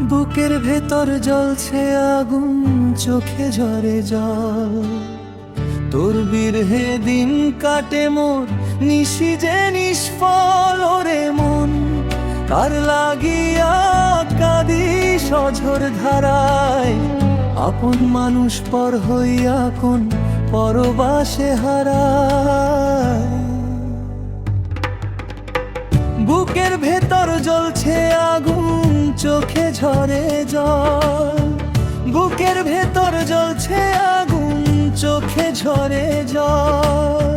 বুকের ভেতর জ্বলছে আগুন, চোখে ঝরে জল। তোর বিরহে দিন কাটে মোর, নিশি যে নিষ্ফল। ওরে মন, কার লাগিয়া কাঁদি সঝর ধারায়। আপন মানুষ পর হইয়া কোন পরবাসে হারায়। বুকের ভেতর জ্বলছে আগুন, চোখে ঝরে জল। বুকের ভেতর জ্বলছে আগুন, চোখে ঝরে জল।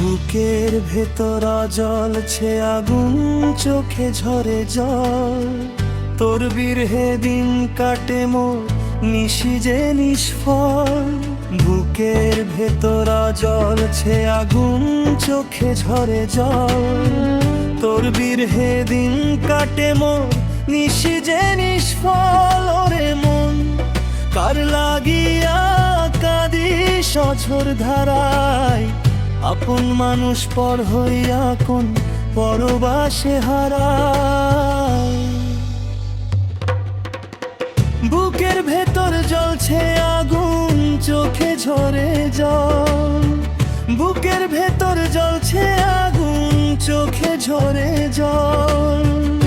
বুকের ভেতর জ্বলছে আগুন, চোখে ঝরে জল। তোর বিরহে দিন কাটে মোর, নিশি যে নিষ্ফল। বুকের ভেতর জ্বলছে আগুন, চোখে ঝরে জল। তোর বিরহে দিন কাটে মোর, নিশি যে নিষ্ফল। ওরে মন, কার লাগিয়া কাঁদি সঝর ধারায়। আপন মানুষ পর হইয়া কোন পরবাসে হারায়। বুকের ভেতর জ্বলছে আগুন, চোখে ঝরে জল। বুকের ভেতর জ্বলছে আগুন, চোখে ঝরে জল।